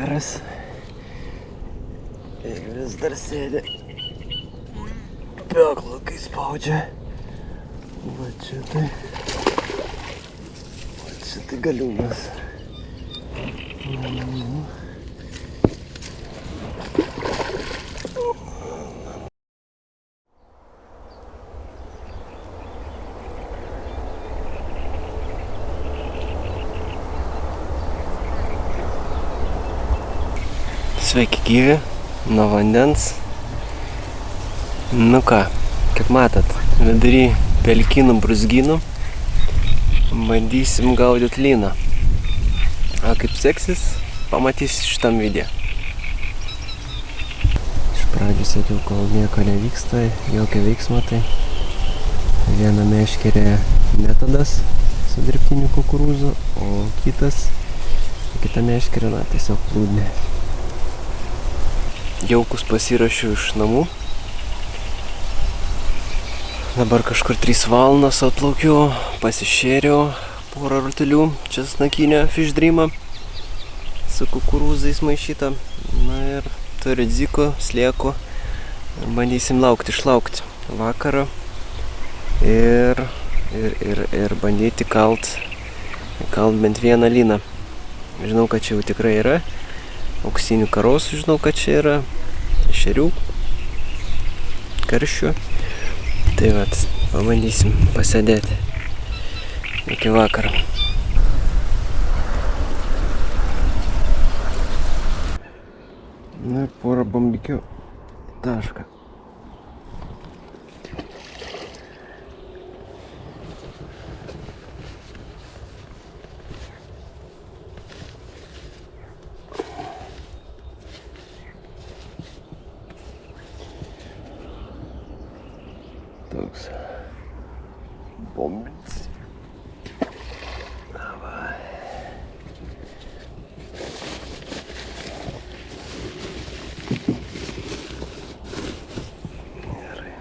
vakaras. Ir vis dar sėdi. Peklą, kai spaudžia. Va čia tai. Va čia tai galiūnas. Sveiki gyvi, nuo vandens. Nu ką, kaip matot, vidury pelkynų brūzgynų bandysim gaudyti lyną. O kaip seksis, pamatysi šitam video. Iš pradžių sakiau, kol nieko nevyksta, jokio veiksmo, tai viena meškerė metodas su dirbtiniu kukurūzu, o kita meškerė, tiesiog plūdnė. Jaukus pasirašiau iš namų. Dabar kažkur 3 valandos atplaukiu, pasišėriau porą rutelių česnakinę fish dreamą su kukurūzais maišytą. Na ir turiu dziko, slieku. Bandysim išlaukti vakarą ir bandyti kalt bent vieną lyną. Žinau, kad čia jau tikrai yra. Auksinių karosų žinau, kad čia yra, ešerių, karšių. Tai vat, pabandysim pasėdėti iki vakaro. Na ir porą bombikių tašką. Toks bombins. Davai. Gerai.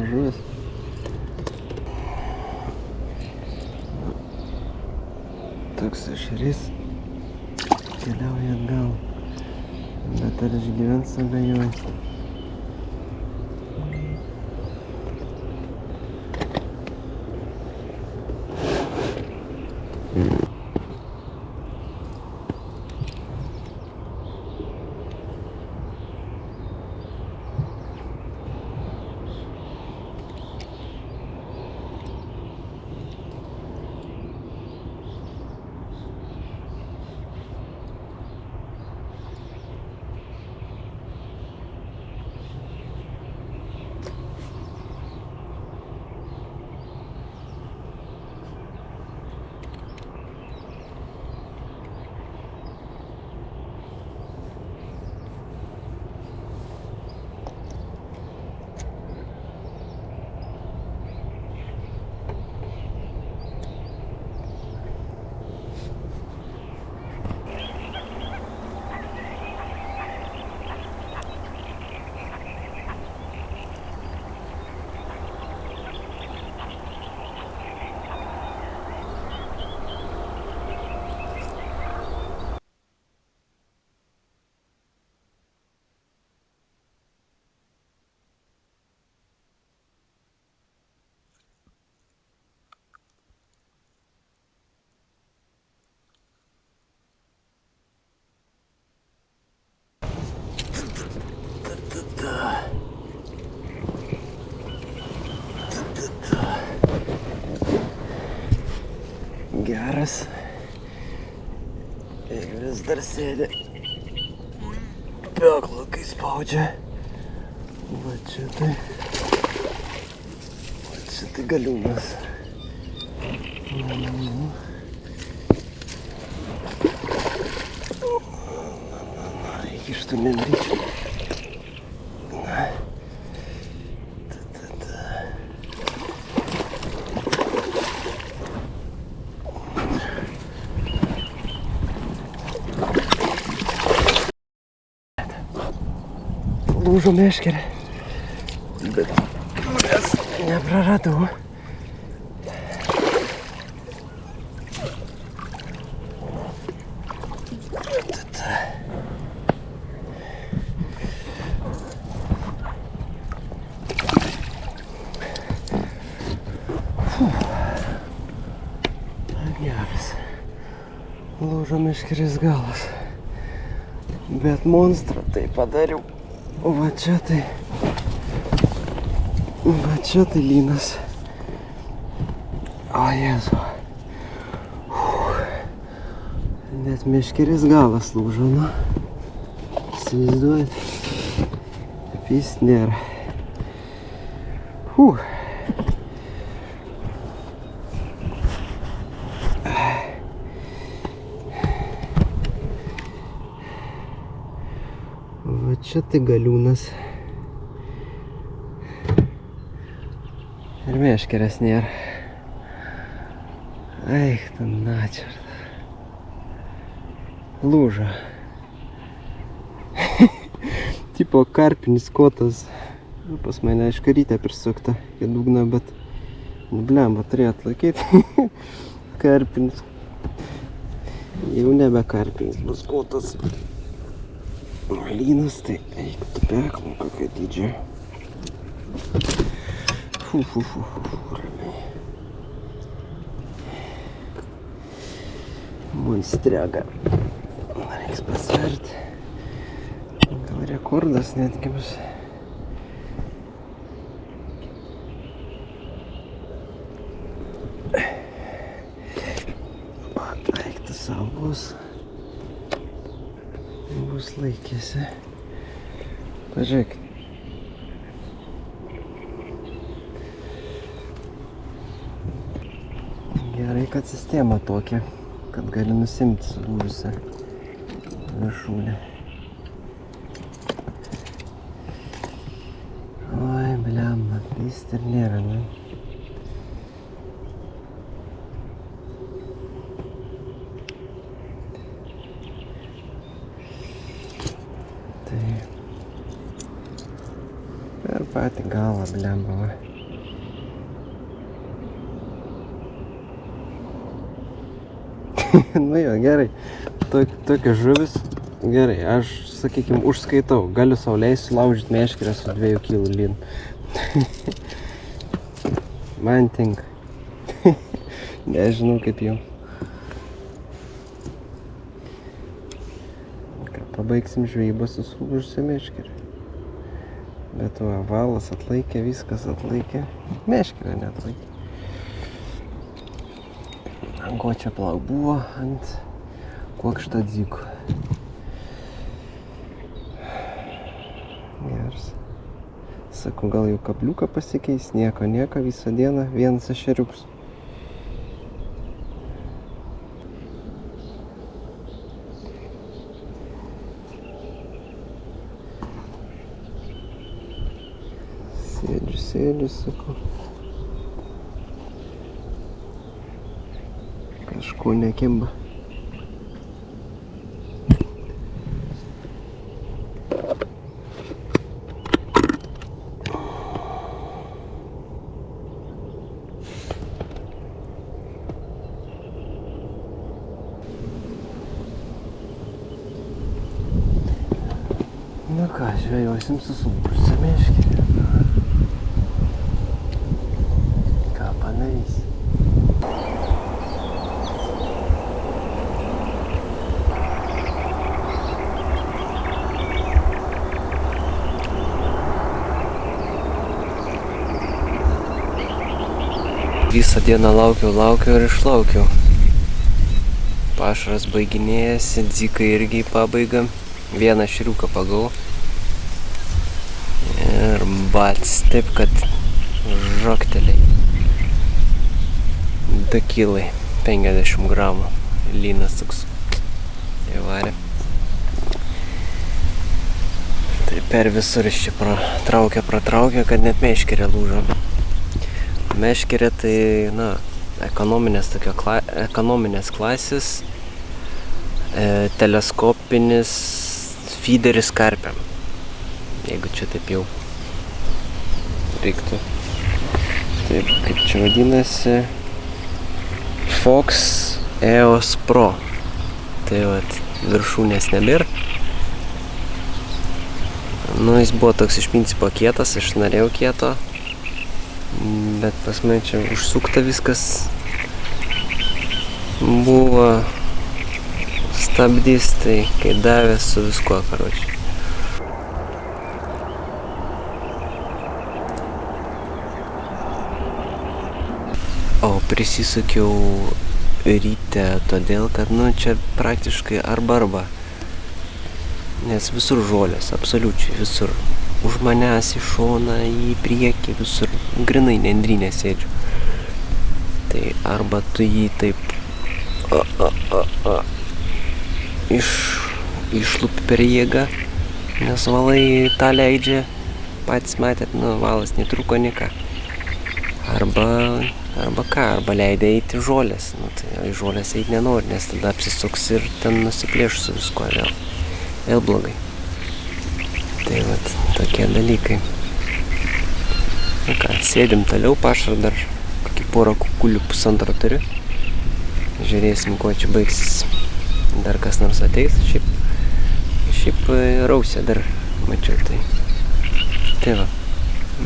Žuvis. Toks ešerys keliauja atgal, bet ar išgyvens, abejoju. geras. Ir vis dar sėdi. Peklą, kai spaudžia. Va čia tai galiūnas. Įkištų membryčių. Lūžo meškerė, bet žuvies nepraradau. Geras. Lūžo meškerės galas. Bet monstrą tai padariau. Va čia tai lynas. O Jėzu. Net meškerės galas lūžo, nu. Įsivaizduojat? Apys nėra. Va čia tai galiūnas. Ir meškerės nėra. Eik, ten načert. Lūžo. Tipo karpinis kotas. Pas mane aišku ryte prisukta į dugną, bet blemba turėjo atlaikyti. Karpinis. Jau nebe karpinis, bus kotas. Lynas, tai eik tu peklą, kokia dydžia. Ramiai. Monstrega. Reiks pasverti. Gal rekordas netgi bus. Eik tu savo bus laikėsi. Pažiūrėk. Gerai, kad sistema tokia, kad gali nusimti sulūžusią viršūnę. Oi, blemba, pyst ir nėra, ne? Per patį galą, blemba, va. Nu jo, gerai. Tokia žuvis. Gerai, aš, sakykim, užskaitau. Galiu sau leisti sulaužyti meškerę su 2 kg lynu. Man tinka. Nežinau kaip jau. Pabaigsim žvejybą su sulūžusia meškerė. Bet va, valas atlaikė, viskas atlaikė. Meškerė neatlaikė. Ant ko čia plauk buvo? Ant kuokšto dziko. Geras. Sakau, gal jau kabliuką pasikeis? Nieko, visą dieną vienas ešeriuks. Sėdžiu, sakau. Kažko nekimba. Nu ką, žvejosim su sulūžusia meškere. Ką padarysi? Visą dieną laukiau ir išlaukiau. Pašaras baiginėjasi, dzikai irgi pabaiga. Vieną šriuką pagau. Ir bats, taip kad žokteliai. 2 kilai, 50 gramų. Lynas toks įvarė. Tai per visur iš čia pratraukia, kad net meškerė lūžo. Meškerė tai, ekonominės klasės, teleskopinis feederis karpiam. Jeigu čia taip jau reiktų. Taip, kaip čia vadinasi? Fox EOS Pro. Tai vat, viršūnės nebėra. Jis buvo toks iš principo kietas, aš norėjau kieto. Bet pas mane čia užsukta viskas. Buvo stabdys, tai kai davė su viskuo, karočiui. O prisisukiau ryte todėl, kad čia praktiškai arba. Nes visur žolės, absoliučiai visur. Už manęs į šoną, į priekį, visur. Grinai nendrynė sėdžiu. Tai arba tu jį taip išlupi per jėgą, nes valai tą leidžia. Patys matėt, valas netruko niką. Arba leidė eiti žolės. Tai žolės eiti nenori, nes tada apsisuks ir ten nusiplėš su visko vėl blogai. Tai vat, tokie dalykai. Sėdim toliau, pašarą dar kokį porą kukulių pusantro turiu. Žiūrėsim, kuo čia baigsis. Dar kas nors ateis. Šiaip rausė dar mačiau. Tai va,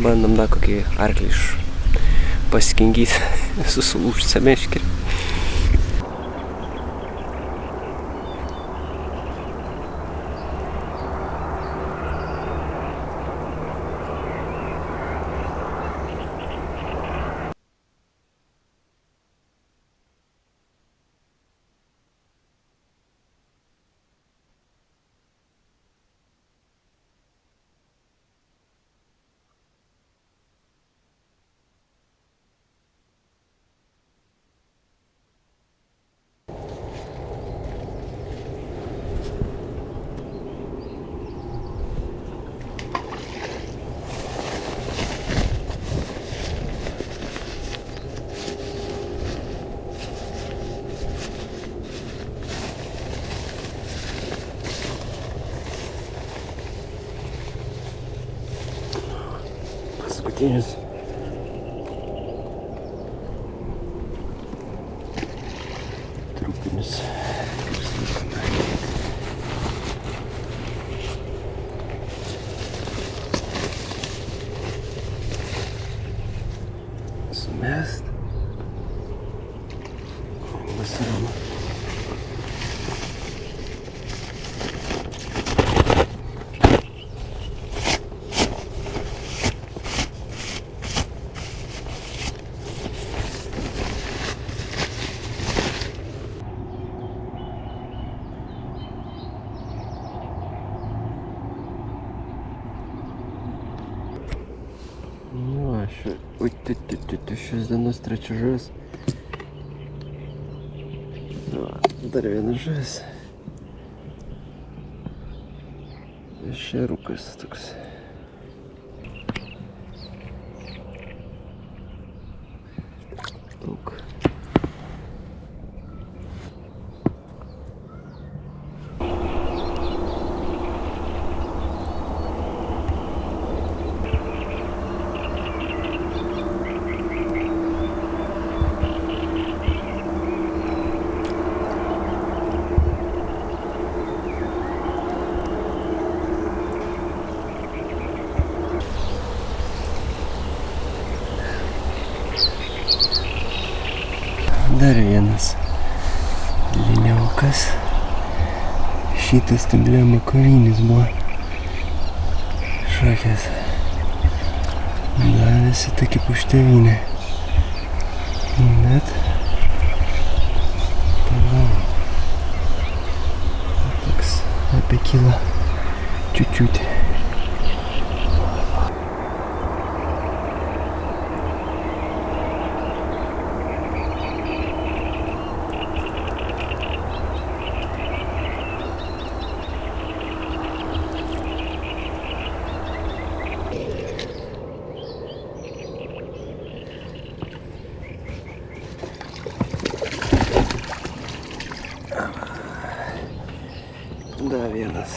bandom dar kokį arklį paskingyti susulūžusią meškerę. Paskutinis. Trupinis. Sumest. Vasarama. Šios dienos trečia žuvis. Dar viena žuvis. Ešeriukas toks. Daug. Dar vienas liniaukas. Šitas emblema kovinis buvo. Šakės. Davėsi tokį puštėvinę. Bet palauk. kyla čiučiutį. Da vienas.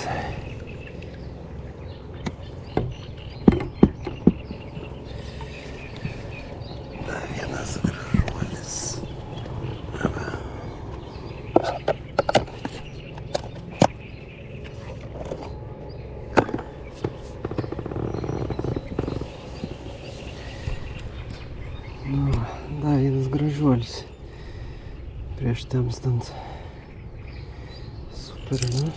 Da vienas gražuolis. Da vienas gražuolis. Prieš temstant. Super, ne?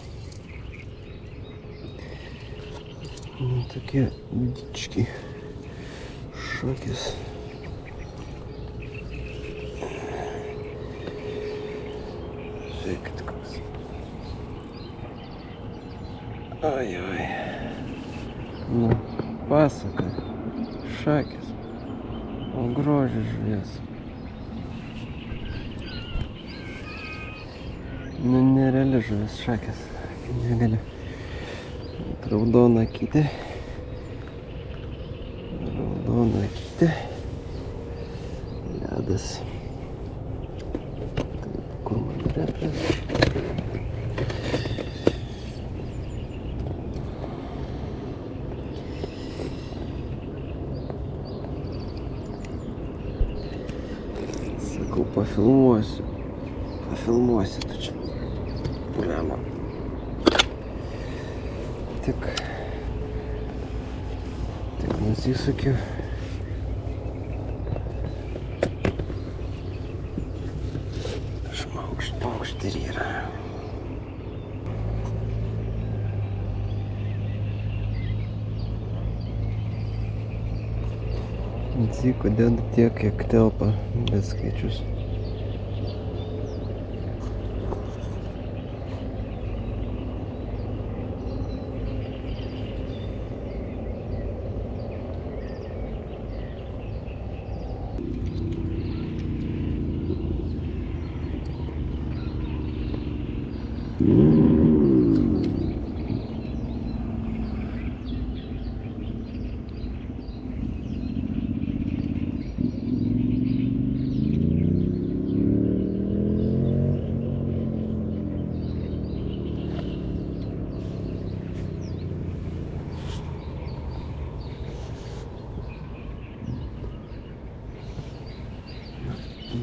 Tokie dički šakės. Žiūrėkit koks. Oi. Nu, pasaka. Šakės. O grožis žuvies. Nu, nereali žuvis šakės. Negali. Raudona akytė. Raudona akytė. Ledas. Taip, kur man repės? Sakau, pafilmuosiu. Pafilmuosiu tu čia. Lemą. Tik nusisukiu. Šmaukšt ir yra. Atsiko dedu tiek, kiek telpa, bet skaičius.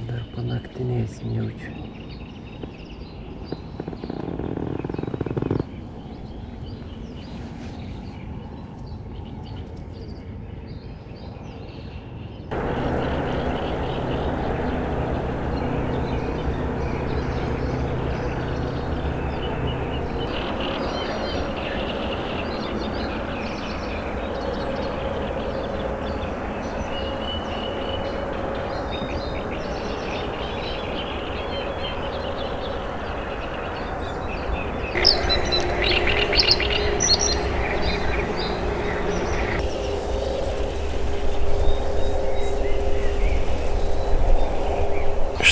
Dar panaktinėsim jaučiu.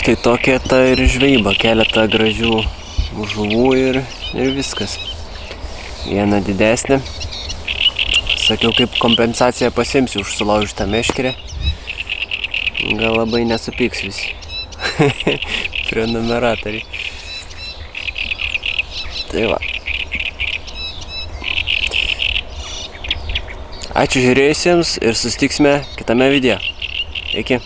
Štai tokia ta ir žvejyba, keletą gražių žuvų ir viskas. Viena didesnė. Sakiau, kaip kompensaciją pasiimsiu už sulaužytą meškerę. Gal labai nesupyks visi. Prenumeratoriai. Tai va. Ačiū žiūrėjusiems ir susitiksime kitame video. Iki.